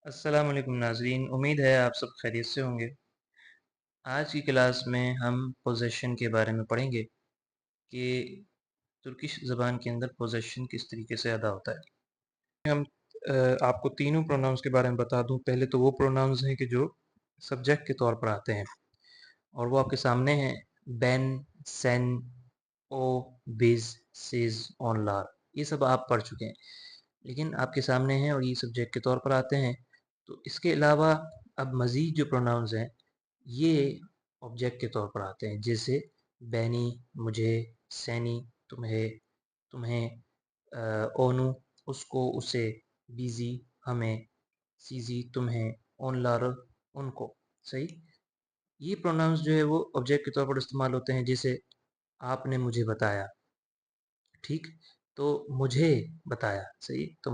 السلام علیکم ناظرین، امید ہے آپ سب خیریت سے ہوں گے۔ آج کی کلاس میں ہم پوزیشن کے بارے میں پڑھیں گے کہ ترکش زبان کے اندر پوزیشن کس طریقے سے ادا ہوتا ہے۔ ہم آپ کو تینوں پروناؤنس کے بارے میں بتا دوں۔ پہلے تو وہ پروناؤنس ہیں کہ جو سبجیکٹ کے طور پر آتے ہیں اور وہ آپ کے سامنے ہیں: بین، سین، او، بیز، سیز، اون لار۔ یہ سب آپ پڑھ چکے ہیں، لیکن آپ کے سامنے ہیں اور یہ سبجیکٹ کے طور پر آتے ہیں۔ تو اس کے علاوہ اب مزید جو پروناؤنز ہیں یہ آبجیکٹ کے طور پر آتے ہیں، جیسے بینی مجھے، سینی تمہیں، اونو اس کو اسے، بیزی ہمیں، سیزی تمہیں، اون لار ان کو۔ صحیح، یہ پروناؤنز جو ہے وہ آبجیکٹ کے طور پر استعمال ہوتے ہیں، جیسے آپ نے مجھے بتایا، ٹھیک، تو مجھے بتایا، صحیح، تو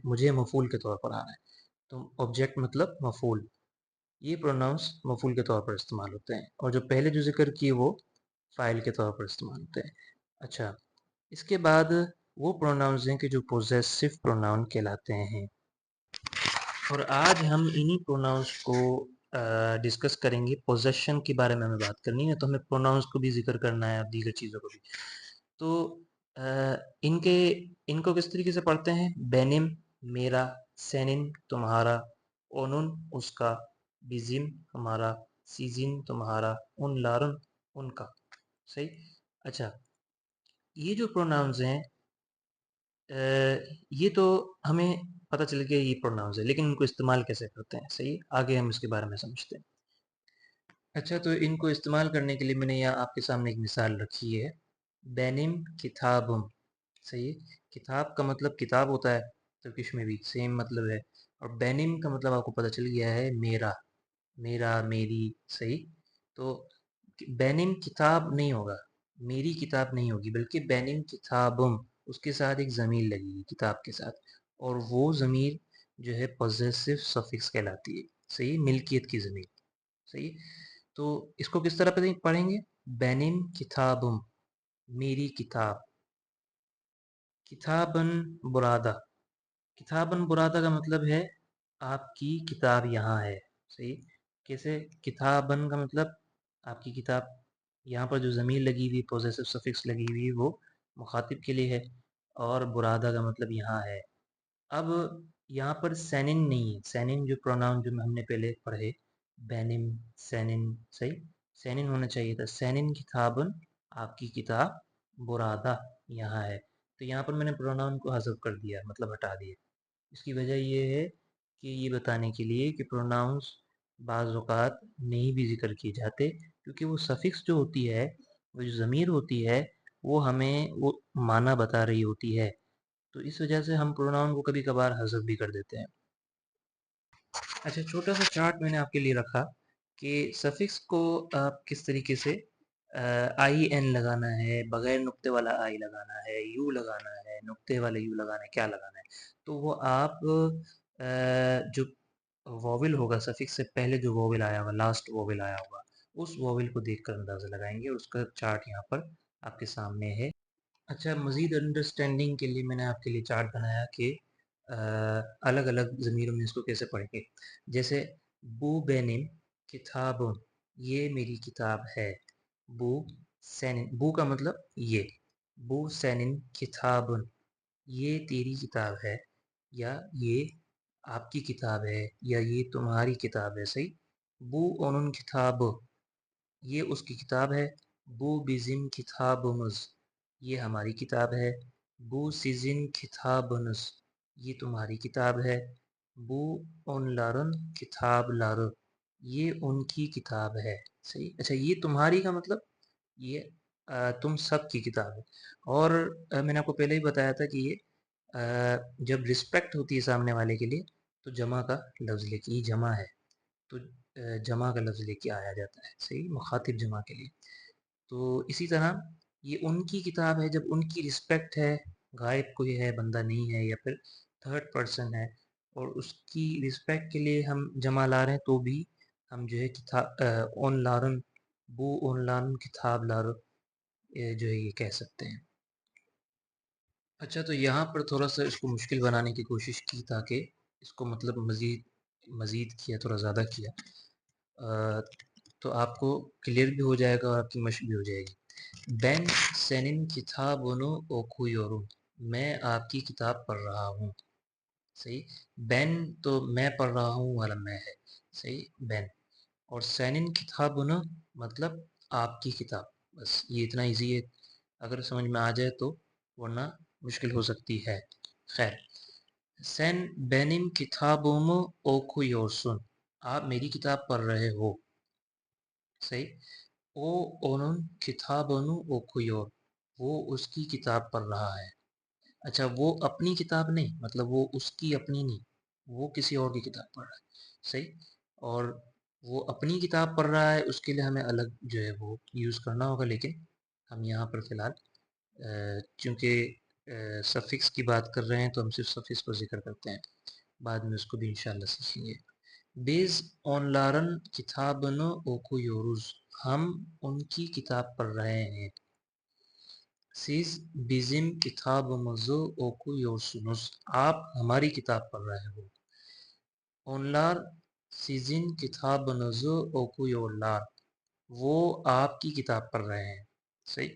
مجھے مفعول کے طور پر آ رہا ہے، تو آبجیکٹ مطلب مفعول۔ یہ پروناؤنس مفعول کے طور پر استعمال ہوتے ہیں، اور جو پہلے جو ذکر کیے وہ فاعل کے طور پر استعمال ہوتے ہیں۔ اچھا، اس کے بعد وہ پروناؤنز ہیں کہ جو پوزیسو پروناؤن کہلاتے ہیں، اور آج ہم انہی پروناؤنس کو ڈسکس کریں گے۔ پوزیشن کے بارے میں ہمیں بات کرنی ہے تو ہمیں پروناؤنس کو بھی ذکر کرنا ہے اور دیگر چیزوں کو بھی۔ تو ان کو کس طریقے سے پڑھتے ہیں؟ بینم میرا، سینن تمہارا، اونن اس کا، بیزم ہمارا، سیزن تمہارا، ان لارن ان کا۔ صحیح۔ اچھا، یہ جو پروناؤنز ہیں یہ تو ہمیں پتہ چل گیا یہ پروناؤنز ہے، لیکن ان کو استعمال کیسے کرتے ہیں؟ صحیح، آگے ہم اس کے بارے میں سمجھتے ہیں۔ اچھا، تو ان کو استعمال کرنے کے لیے میں نے یہاں آپ کے سامنے ایک مثال رکھی ہے: بینم کتابم۔ صحیح، کتاب کا مطلب کتاب ہوتا ہے، ترکش میں بھی سیم مطلب ہے، اور بینم کا مطلب آپ کو پتہ چل گیا ہے میرا، میری۔ صحیح، تو بینم کتاب نہیں ہوگا، میری کتاب نہیں ہوگی، بلکہ بینم کتابم، اس کے ساتھ ایک ضمیر لگی ہے کتاب کے ساتھ، اور وہ ضمیر جو ہے پوزیسو سفکس کہلاتی ہے۔ صحیح، ملکیت کی ضمیر۔ صحیح، تو اس کو کس طرح پڑھیں گے؟ بینم کتابم، میری کتاب، کتابن برادہ۔ کتابن برادہ کا مطلب ہے آپ کی کتاب یہاں ہے۔ صحیح، کیسے؟ کتابن کا مطلب آپ کی کتاب، یہاں پر جو ضمیر لگی ہوئی پوزیسو سفکس لگی ہوئی وہ مخاطب کے لیے ہے، اور برادہ کا مطلب یہاں ہے۔ اب یہاں پر سینن نہیں ہے، سینن جو پروناؤن جو ہم نے پہلے پڑھے، بینم، سینن، صحیح، سینن ہونا چاہیے تھا، سینن کتابن آپ کی کتاب، برادہ یہاں ہے۔ تو یہاں پر میں نے پروناؤن کو حذف کر دیا، مطلب ہٹا دیا۔ اس کی وجہ یہ ہے کہ یہ بتانے کے لیے کہ پروناؤنس بعض اوقات نہیں بھی ذکر کیے جاتے، کیونکہ وہ سفکس جو ہوتی ہے، وہ جو ضمیر ہوتی ہے، وہ ہمیں وہ معنی بتا رہی ہوتی ہے، تو اس وجہ سے ہم پروناؤن کو کبھی کبھار حذف بھی کر دیتے ہیں۔ اچھا، چھوٹا سا چارٹ میں نے آپ کے لیے رکھا کہ سفکس کو آپ کس طریقے سے آئی این لگانا ہے، بغیر نقطے والا آئی لگانا ہے، یو لگانا ہے، نقطے والا یو لگانا ہے، کیا لگانا ہے، تو وہ آپ جو ووول ہوگا، سفکس سے پہلے جو ووول آیا ہوگا، لاسٹ ووول آیا ہوگا، اس ووول کو دیکھ کر اندازہ لگائیں گے، اور اس کا چارٹ یہاں پر آپ کے سامنے ہے۔ اچھا، مزید انڈرسٹینڈنگ کے لیے میں نے آپ کے لیے چارٹ بنایا کہ الگ الگ ضمیروں میں اس کو کیسے پڑھیں گے۔ جیسے بو بینم کتاب، یہ میری کتاب ہے، بو سینن، بو کا مطلب یہ، بو سینن کتاب، یہ تیری کتاب ہے، یا یہ آپ کی کتاب ہے، یا یہ تمہاری کتاب ہے۔ صحیح، بو اونن کتاب، یہ اس کی کتاب ہے، بو بیزم کتابمز، یہ ہماری کتاب ہے، بو سیزن کتابنس، یہ تمہاری کتاب ہے، بو اون لارن کتاب لار، یہ ان کی کتاب ہے۔ صحیح، اچھا، یہ تمہاری کا مطلب یہ تم سب کی کتاب ہے، اور میں نے آپ کو پہلے ہی بتایا تھا کہ یہ جب رسپیکٹ ہوتی ہے سامنے والے کے لیے تو جمع کا لفظ لے کے، یہ جمع ہے تو جمع کا لفظ لے کے آیا جاتا ہے، صحیح، مخاطب جمع کے لیے۔ تو اسی طرح یہ ان کی کتاب ہے جب ان کی رسپیکٹ ہے، غائب کوئی ہے، بندہ نہیں ہے، یا پھر تھرڈ پرسن ہے، اور اس کی رسپیکٹ کے لیے ہم جمع لا رہے ہیں، تو بھی ہم جو ہے کتاب اون لارن، بو اون لارن کتاب لار جو ہے یہ کہہ سکتے ہیں۔ اچھا، تو یہاں پر تھوڑا سا اس کو مشکل بنانے کی کوشش کی تاکہ اس کو مطلب مزید مزید کیا، تھوڑا زیادہ کیا تو آپ کو کلیئر بھی ہو جائے گا اور آپ کی مشق بھی ہو جائے گی. بین سینن کتابونو اوکویورو، میں آپ کی کتاب پڑھ رہا ہوں. صحیح. بین تو میں پڑھ رہا ہوں والا میں ہے. صحیح. بین. اور سینن کتابونو مطلب آپ کی کتاب. بس یہ اتنا ایزی ہے، اگر سمجھ میں آ جائے تو، ورنہ مشکل ہو سکتی ہے. خیر. سین بینن کتابومو اوکویورسون، آپ میری کتاب پڑھ رہے ہو. صحیح. او اونن کتابونو اوکویور، وہ اس کی کتاب پڑھ رہا ہے. اچھا، وہ اپنی کتاب نہیں، مطلب وہ اس کی اپنی نہیں، وہ کسی اور کی کتاب پڑھ رہا ہے. صحیح. اور وہ اپنی کتاب پڑھ رہا ہے، اس کے لیے ہمیں الگ جو ہے وہ یوز کرنا ہوگا، لیکن ہم یہاں پر فی الحال چونکہ سفکس کی بات کر رہے ہیں تو ہم صرف سفکس کو ذکر کرتے ہیں، بعد میں اس کو بھی انشاءاللہ سیکھیں گے. بیز آن لارن کتابنو اوکو یوروز، ہم ان کی کتاب پڑھ رہے ہیں. سیز بیزم کتاب مزو اوکو یورسنوس، آپ ہماری کتاب پڑھ رہے ہو. اونلار سیزن کتاب نزو اوکو یولار، وہ آپ کی کتاب پڑھ رہے ہیں. صحیح.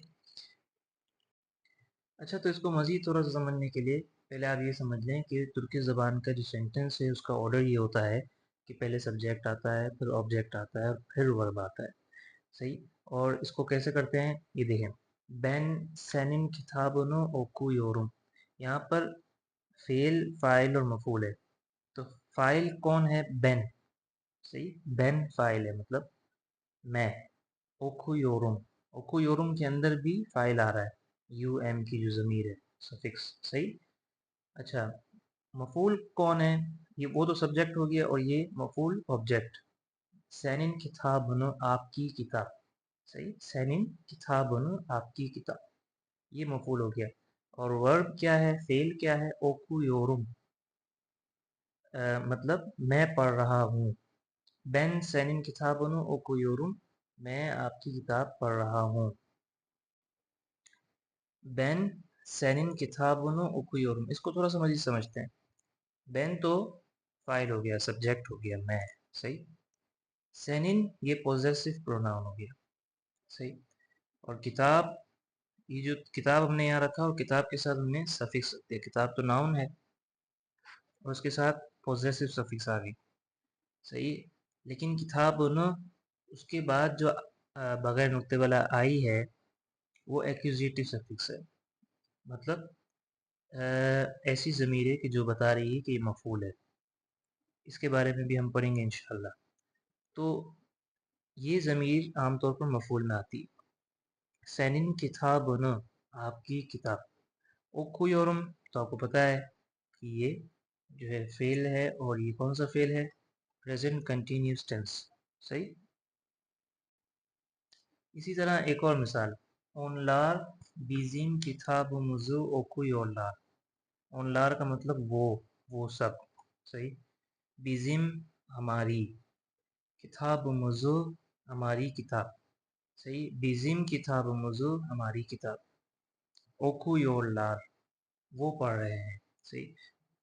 اچھا، تو اس کو مزید تھوڑا سا سمجھنے کے لیے پہلے آپ یہ سمجھ لیں کہ ترکی زبان کا جو سینٹنس ہے اس کا آرڈر یہ ہوتا ہے کہ پہلے سبجیکٹ آتا ہے، پھر آبجیکٹ آتا ہے، پھر ورب آتا ہے. صحیح. اور اس کو کیسے کرتے ہیں یہ دیکھیں. بین سینن کتابونو اوکو یورم، یہاں پر فعل، فاعل اور مفعول ہے. تو فاعل کون ہے؟ بین. صحیح. بین فاعل ہے، مطلب میں. اوکو یورم، اوکو یورم کے اندر بھی فاعل آ رہا ہے، یو ایم کی جو ضمیر ہے، سفکس. صحیح. اچھا، مفعول کون ہے؟ یہ وہ تو سبجیکٹ ہو گیا، اور یہ مفعول آبجیکٹ. سینن کتابونو، آپ کی کتاب. صحیح. سینن کتابونو، آپ کی کتاب، یہ مفعول ہو گیا. اور ورب کیا ہے؟ فعل کیا ہے؟ اوکو یورم، مطلب میں پڑھ رہا ہوں. بین سینن کتابونو اوکو یورم، میں آپ کی کتاب پڑھ رہا ہوں. بین سینن کتابونو اوکو یورم، اس کو تھوڑا سا مزید سمجھتے ہیں. بین تو فاعل ہو گیا، سبجیکٹ ہو گیا میں. صحیح. سینن یہ پوزیسو پروناؤن ہو گیا. صحیح. اور کتاب، یہ جو کتاب ہم نے یہاں رکھا اور کتاب کے ساتھ ہم نے سفکس رکھ دیا. کتاب تو ناؤن ہے اور اس کے ساتھ پوزیسو سفکس آ گئی. صحیح. لیکن کتاب نا، اس کے بعد جو بغیر نقطے والا آئی ہے وہ ایکوزیٹو سفکس ہے، مطلب ایسی ضمیر ہے کہ جو بتا رہی ہے کہ یہ مفعول ہے. اس کے بارے میں بھی ہم پڑھیں گے انشاءاللہ. تو یہ ضمیر عام طور پر مفعول میں آتی. سینن کتاب نا، آپ کی کتاب. اوکو یورم تو آپ کو پتہ ہے کہ یہ جو ہے فعل ہے، اور یہ کون سا فعل ہے؟ Present continuous tense. صحیح. اسی طرح ایک اور مثال، اونلار بیزین کتاب مزو اوکو یولار. اونلار کا مطلب وہ سب. صحیح. بیزم ہماری، کتاب مزو ہماری کتاب. صحیح. بیزم کتاب مزو ہماری کتاب. اوکو یولار، وہ پڑھ رہے ہیں. صحیح.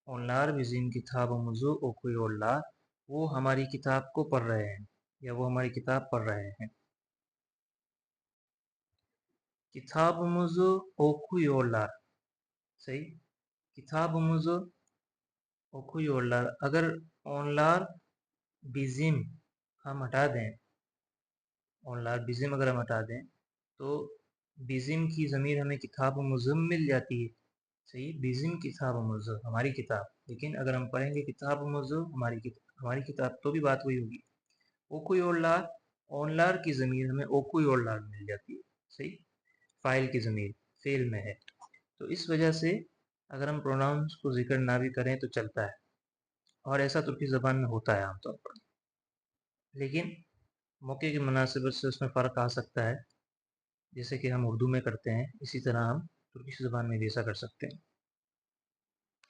اونلار بیزم کتاب مزو اوکو یولار، وہ ہماری کتاب کو پڑھ رہے ہیں، یا وہ ہماری کتاب پڑھ رہے ہیں. کتاب موضوع اوکو یولار. صحیح. کتاب موضوع اوکو یولار، اگر اونلار بیزم ہم ہٹا دیں، اونلار بیزم اگر ہم ہٹا دیں تو بیزم کی ضمیر ہمیں کتاب مزم مل جاتی ہے. صحیح. بیزم کتاب موضوع ہماری کتاب، لیکن اگر ہم پڑھیں گے کتاب موضوع ہماری کتاب تو بھی بات وہی ہوگی. اوکو یولار، اونلار کی ضمیر ہمیں اوکو یولار مل جاتی ہے. صحیح. فاعل کی ضمیر فعل میں ہے، تو اس وجہ سے اگر ہم پروناؤنس کو ذکر نہ بھی کریں تو چلتا ہے، اور ایسا ترکی زبان میں ہوتا ہے عام طور پر. لیکن موقع کی مناسبت سے اس میں فرق آ سکتا ہے، جیسے کہ ہم اردو میں کرتے ہیں اسی طرح ہم ترکی زبان میں بھی ایسا کر سکتے ہیں.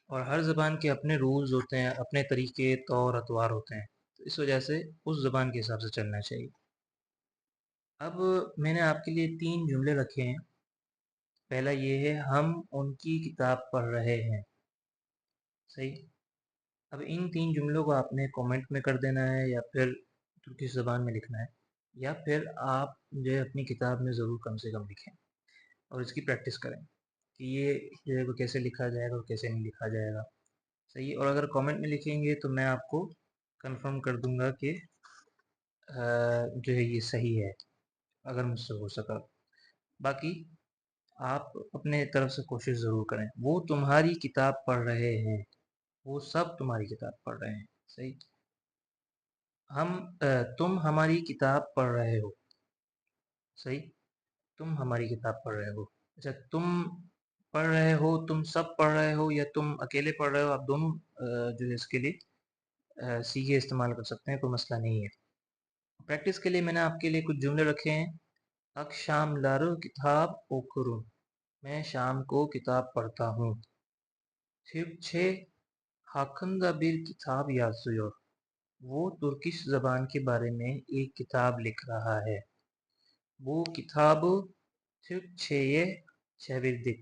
اور ہر زبان کے اپنے رولز ہوتے ہیں، اپنے طریقے، طور اطوار ہوتے ہیں، تو اس وجہ سے اس زبان کے حساب سے چلنا چاہیے. اب میں نے آپ کے لیے 3 جملے رکھے ہیں. پہلا یہ ہے، ہم ان کی کتاب پڑھ رہے ہیں. صحیح. اب ان 3 جملوں کو آپ نے کومنٹ میں کر دینا ہے یا پھر ترکش زبان میں لکھنا ہے، یا پھر آپ جو ہے اپنی کتاب میں ضرور کم سے کم لکھیں اور اس کی پریکٹس کریں کہ یہ جو ہے وہ کیسے لکھا جائے گا اور کیسے نہیں لکھا جائے گا، صحیح. اور اگر کومنٹ میں لکھیں گے تو میں آپ کو کنفرم کر دوں گا کہ جو ہے یہ صحیح ہے اگر مجھ سے ہو سکا. باقی آپ اپنے طرف سے کوشش ضرور کریں. وہ تمہاری کتاب پڑھ رہے ہیں، وہ سب تمہاری کتاب پڑھ رہے ہیں، صحیح. تم ہماری کتاب پڑھ رہے ہو، صحیح. تم ہماری کتاب پڑھ رہے ہو. اچھا، تم پڑھ رہے ہو، تم سب پڑھ رہے ہو یا تم اکیلے پڑھ رہے ہو، آپ دونوں جو ہے اس کے لیے سیگے استعمال کر سکتے ہیں، کوئی مسئلہ نہیں ہے. پریکٹس کے لیے میں نے آپ کے لیے کچھ جملے رکھے ہیں. اکشام لارو کتاب اوکروں، میں شام کو کتاب پڑھتا ہوں. چھے ہاکندہ بیر کتاب یازیور، وہ ترکش زبان کے بارے میں ایک کتاب لکھ رہا ہے. وہ کتاب چھے چھویردک،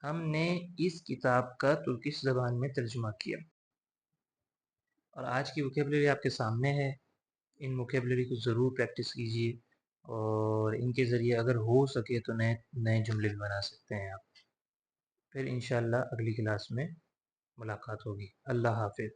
ہم نے اس کتاب کا ترکش زبان میں ترجمہ کیا. اور آج کی ووکیبلری آپ کے سامنے ہے. ان ووکیبلری کو ضرور پریکٹس کیجیے اور ان کے ذریعے اگر ہو سکے تو نئے جملے بھی بنا سکتے ہیں آپ. پھر انشاءاللہ اگلی کلاس میں ملاقات ہوگی. اللہ حافظ.